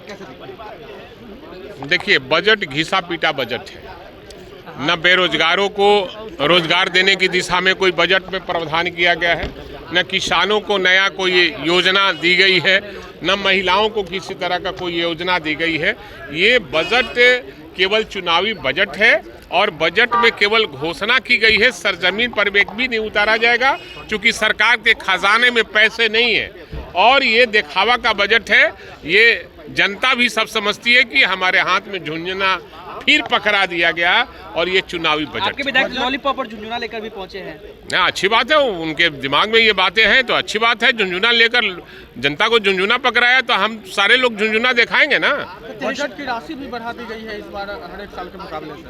कैसे दिखता है? देखिए, बजट घिसा पीटा बजट है। न बेरोजगारों को रोजगार देने की दिशा में कोई बजट में प्रावधान किया गया है, न किसानों को नया कोई योजना दी गई है, न महिलाओं को किसी तरह का कोई योजना दी गई है। ये बजट केवल चुनावी बजट है और बजट में केवल घोषणा की गई है, सरजमीन पर एक भी नहीं उतारा जाएगा, क्योंकि सरकार के खजाने में पैसे नहीं है और ये दिखावा का बजट है। ये जनता भी सब समझती है कि हमारे हाथ में झुंझुना फिर पकड़ा दिया गया और ये चुनावी बजट। आपके विधायक लॉलीपॉप और झुंझुना लेकर भी पहुंचे हैं। ना, अच्छी बात है, उनके दिमाग में ये बातें हैं तो अच्छी बात है। झुंझुना लेकर जनता को झुंझुना पकड़ाया तो हम सारे लोग झुंझुना दिखाएंगे ना। बजट की राशि भी बढ़ा दी गई है इस बार हर एक साल के मुकाबले से।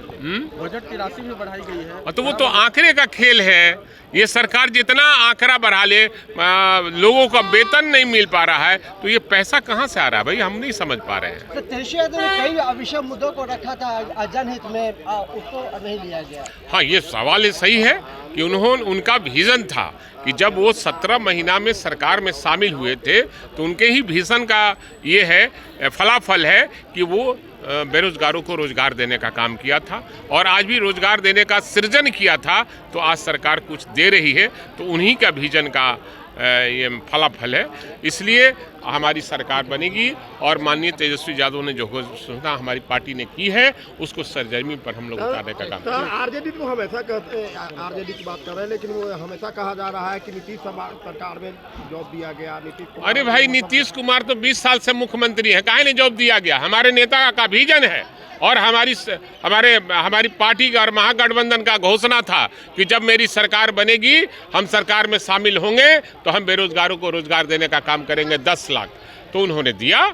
बजट की राशि भी बढ़ाई गई है। तो वो तो आंकड़े का खेल है। ये सरकार जितना आंकड़ा बढ़ा ले, लोगों का वेतन नहीं मिल पा रहा है, तो ये पैसा कहाँ से आ रहा है भाई, हम नहीं समझ पा रहे हैं। तो तेजस्वी यादव ने कई विषय मुद्दों को रखा था जनहित में, उसको नहीं लिया गया। हाँ, ये सवाल सही है कि उनका विजन था कि जब वो 17 महीना में सरकार में शामिल हुए थे तो उनके ही विजन का ये है फलाफल है कि वो बेरोजगारों को रोजगार देने का काम किया था और आज भी रोजगार देने का सृजन किया था। तो आज सरकार कुछ दे रही है तो उन्हीं का विजन का ये फलाफल है। इसलिए हमारी सरकार बनेगी और माननीय तेजस्वी यादव ने जो घोषणा हमारी पार्टी ने की है उसको सरजमीन पर हम लोग उतारने का काम। आरजेडी को हमेशा कहते हैं, आरजेडी की बात कर रहे हैं, लेकिन वो हमेशा कहा जा रहा है कि नीतीश सरकार में जॉब दिया गया। नीतीश कुमार, अरे भाई, नीतीश कुमार तो 20 साल से मुख्यमंत्री है, काहे नहीं जॉब दिया गया? हमारे नेता का विजन है और हमारी पार्टी का और महागठबंधन का घोषणा था कि जब मेरी सरकार बनेगी हम सरकार में शामिल होंगे तो हम बेरोजगारों को रोजगार देने का काम करेंगे 10 लाख। तो उन्होंने दिया।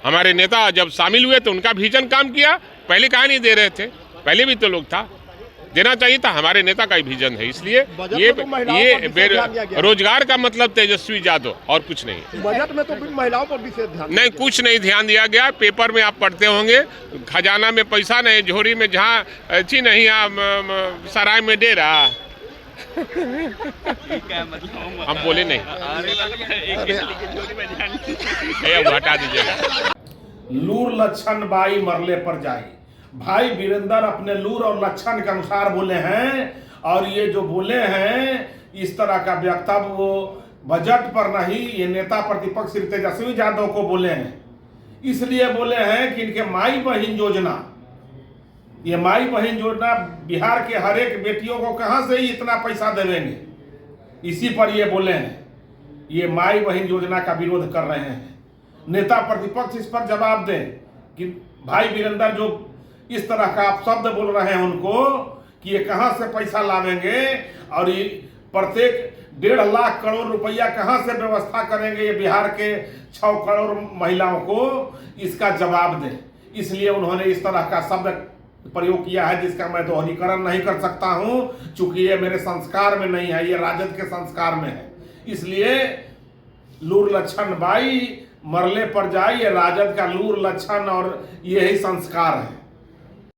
हमारे नेता जब शामिल हुए तो उनका विजन काम किया। पहले कहाँ नहीं दे रहे थे? पहले भी तो लोग था, देना चाहिए था। हमारे नेता का ही विजन है, इसलिए ये रोजगार का मतलब तेजस्वी यादव और कुछ नहीं। बजट में तो महिलाओं पर विशेष ध्यान नहीं, कुछ नहीं ध्यान दिया गया। पेपर में आप पढ़ते होंगे, खजाना में पैसा नहीं, झोरी में जहाँ अच्छी नहीं, सराय में डेरा। हम बोले नहीं, हटा दीजिएगा। लूर लक्षण बाई मरले पर जाई। भाई वीरेंद्र अपने लूर और लक्षण के अनुसार बोले हैं और ये जो बोले हैं इस तरह का वक्तव्य वो बजट पर नहीं, ये नेता प्रतिपक्ष श्री तेजस्वी यादव को बोले हैं। इसलिए बोले हैं कि इनके माई बहन योजना, ये माई बहन योजना बिहार के हर एक बेटियों को कहां से ही इतना पैसा देवेंगे, इसी पर ये बोले हैं। ये माई बहन योजना का विरोध कर रहे हैं। नेता प्रतिपक्ष इस पर जवाब दें कि भाई वीरेंद्र जो इस तरह का आप शब्द बोल रहे हैं उनको कि ये कहां से पैसा लावेंगे और ये प्रत्येक 1.5 लाख करोड़ रुपया कहां से व्यवस्था करेंगे ये बिहार के 6 करोड़ महिलाओं को, इसका जवाब दें। इसलिए उन्होंने इस तरह का शब्द प्रयोग किया है जिसका मैं दोहरीकरण नहीं कर सकता हूं, चूंकि ये मेरे संस्कार में नहीं है, ये राजद के संस्कार में है। इसलिए लूर लक्षण बाई मरले पर जाए, ये राजद का लूर लक्षण और यही संस्कार है।